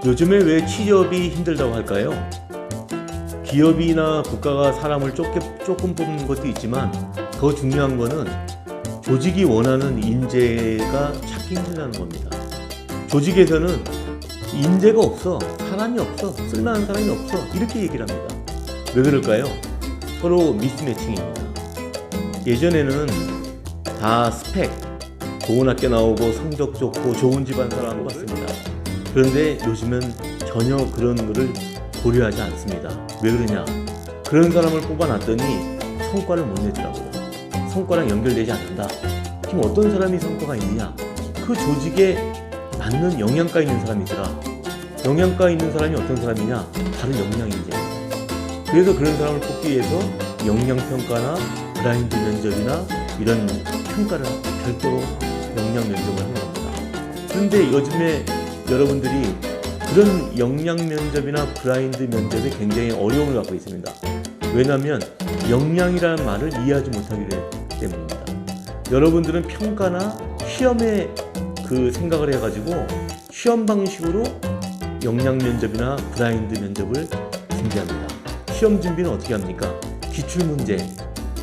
요즘에 왜 취업이 힘들다고 할까요? 기업이나 국가가 사람을 조금 뽑는 것도 있지만 더 중요한 거는 조직이 원하는 인재가 찾기 힘들다는 겁니다. 조직에서는 인재가 없어, 사람이 없어, 쓸만한 사람이 없어 이렇게 얘기를 합니다. 왜 그럴까요? 서로 미스매칭입니다. 예전에는 다 스펙, 좋은 학교 나오고 성적 좋고 좋은 집안 사람 뽑았습니다. 그런데 요즘은 전혀 그런 거를 고려하지 않습니다. 왜 그러냐? 그런 사람을 뽑아놨더니 성과를 못 내더라고요. 성과랑 연결되지 않는다. 그럼 어떤 사람이 성과가 있느냐? 그 조직에 맞는 영양가 있는 사람이더라. 영양가 있는 사람이 어떤 사람이냐? 바로 역량인재. 그래서 그런 사람을 뽑기 위해서 역량평가나 블라인드 면접이나 이런 평가를 별도로 역량 면접을 하는 겁니다. 그런데 요즘에 여러분들이 그런 역량 면접이나 블라인드 면접에 굉장히 어려움을 갖고 있습니다. 왜냐하면 역량이라는 말을 이해하지 못하기 때문입니다. 여러분들은 평가나 시험에 그 생각을 해가지고 시험 방식으로 역량 면접이나 블라인드 면접을 준비합니다. 시험 준비는 어떻게 합니까? 기출 문제,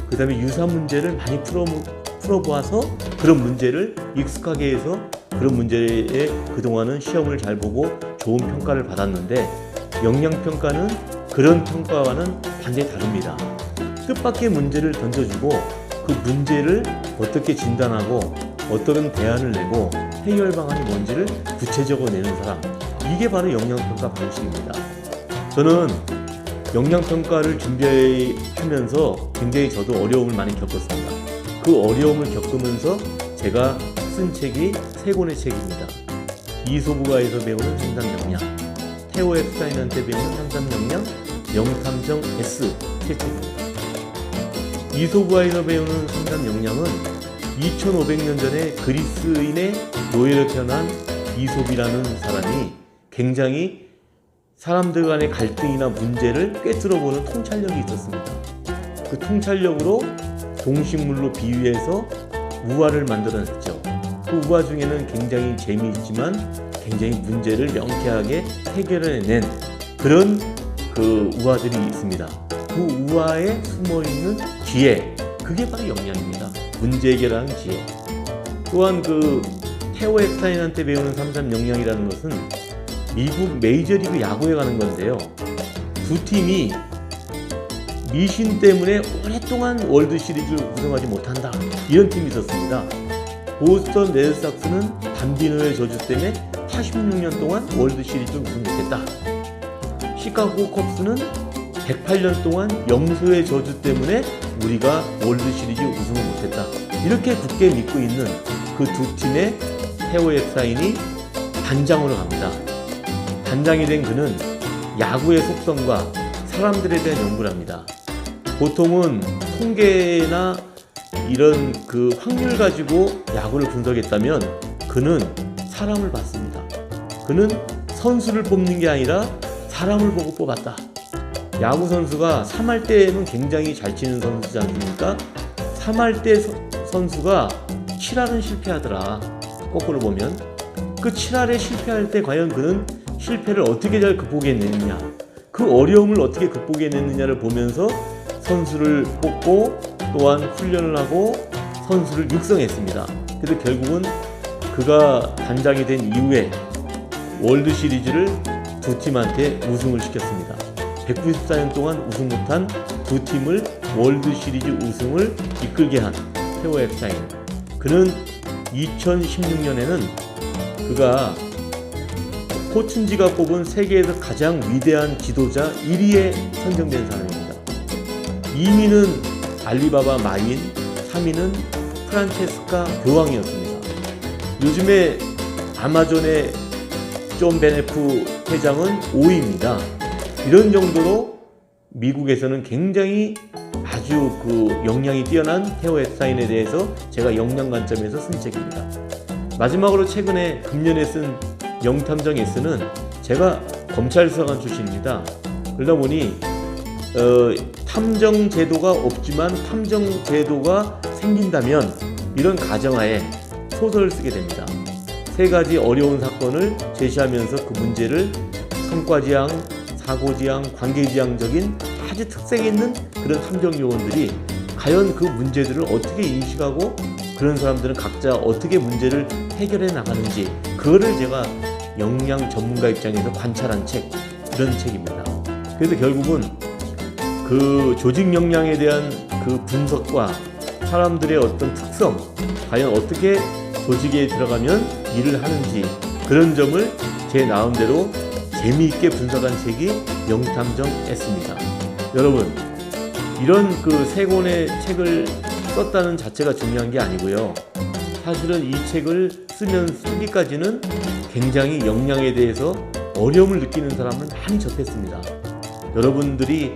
그 다음에 유사 문제를 많이 풀어보아서 그런 문제를 익숙하게 해서 그런 문제에 그동안은 시험을 잘 보고 좋은 평가를 받았는데 역량평가는 그런 평가와는 완전히 다릅니다. 뜻밖의 문제를 던져주고 그 문제를 어떻게 진단하고 어떤 대안을 내고 해결 방안이 뭔지를 구체적으로 내는 사람, 이게 바로 역량평가 방식입니다. 저는 역량평가를 준비하면서 굉장히 저도 어려움을 많이 겪었습니다. 그 어려움을 겪으면서 제가 쓴 책이 3권의 책입니다. 이소부가에서 배우는 상담 역량, 테오 앱스타인한테 배우는 상담 역량, 명탐정 S 세 책입니다. 이소부가에서 배우는 상담 역량은 2500년 전에 그리스인의 노예로 태어난 이솝이라는 사람이 굉장히 사람들 간의 갈등이나 문제를 꿰뚫어보는 통찰력이 있었습니다. 그 통찰력으로 동식물로 비유해서 우화를 만들어냈죠. 그 우화 중에는 굉장히 재미있지만 굉장히 문제를 명쾌하게 해결해낸 그런 그 우화들이 있습니다. 그 우화에 숨어있는 지혜, 그게 바로 역량입니다. 문제 해결하는 지혜. 또한 그 테오 앱스타인한테 배우는 삼삼 역량이라는 것은 미국 메이저리그 야구에 가는 건데요. 두 팀이 미신 때문에 오랫동안 월드시리즈 우승하지 못한다, 이런 팀이 있었습니다. 보스턴 레드삭스는 담비노의 저주 때문에 86년 동안 월드시리즈 우승 못했다. 시카고 컵스는 108년 동안 염소의 저주 때문에 우리가 월드시리즈 우승을 못했다. 이렇게 굳게 믿고 있는 그 두 팀의 테오 앱스타인이 단장으로 갑니다. 단장이 된 그는 야구의 속성과 사람들에 대한 연구를 합니다. 보통은 통계나 이런 그 확률 가지고 야구를 분석했다면 그는 사람을 봤습니다. 그는 선수를 뽑는 게 아니라 사람을 보고 뽑았다. 야구 선수가 3할 때는 굉장히 잘 치는 선수지 않습니까? 3할 때 선수가 7할은 실패하더라. 거꾸로 보면 그 7할에 실패할 때 과연 그는 실패를 어떻게 잘 극복해냈느냐, 그 어려움을 어떻게 극복해냈느냐를 보면서 선수를 뽑고 또한 훈련을 하고 선수를 육성했습니다. 그래서 결국은 그가 단장이 된 이후에 월드시리즈를 두 팀한테 우승을 시켰습니다. 194년 동안 우승 못한 두 팀을 월드시리즈 우승을 이끌게 한 테오 앱스타인. 그는 2016년에는 그가 코춘지가 뽑은 세계에서 가장 위대한 지도자 1위에 선정된 사람입니다. 2위는 알리바바 마윈, 3위는 프란체스카 교황이었습니다. 요즘에 아마존의 존 베네프 회장은 5위입니다. 이런 정도로 미국에서는 굉장히 아주 그 역량이 뛰어난 테오 앱스타인에 대해서 제가 역량 관점에서 쓴 책입니다. 마지막으로 최근에 금년에 쓴 명탐정 S는 제가 검찰 수사관 출신입니다. 그러다 보니 탐정 제도가 없지만 탐정 제도가 생긴다면 이런 가정하에 소설을 쓰게 됩니다. 3가지 어려운 사건을 제시하면서 그 문제를 성과지향, 사고지향, 관계지향적인 아주 특색 있는 그런 함정 요원들이 과연 그 문제들을 어떻게 인식하고 그런 사람들은 각자 어떻게 문제를 해결해 나가는지, 그거를 제가 역량 전문가 입장에서 관찰한 책, 그런 책입니다. 그래서 결국은 그 조직 역량에 대한 그 분석과 사람들의 어떤 특성, 과연 어떻게 조직에 들어가면 일을 하는지, 그런 점을 제 나름대로 재미있게 분석한 책이 명탐정 S입니다. 여러분, 이런 그 세 권의 책을 썼다는 자체가 중요한 게 아니고요. 사실은 이 책을 쓰기까지는 굉장히 역량에 대해서 어려움을 느끼는 사람을 많이 접했습니다. 여러분들이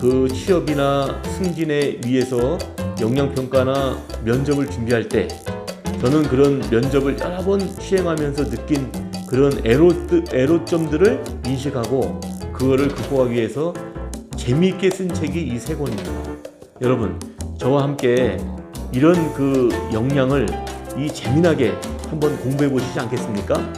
그 취업이나 승진에 위해서 역량평가나 면접을 준비할 때 저는 그런 면접을 여러 번 시행하면서 느낀 그런 애로점들을 인식하고 그거를 극복하기 위해서 재미있게 쓴 책이 이 세 권입니다. 여러분, 저와 함께 이런 그 역량을 이 재미나게 한번 공부해 보시지 않겠습니까?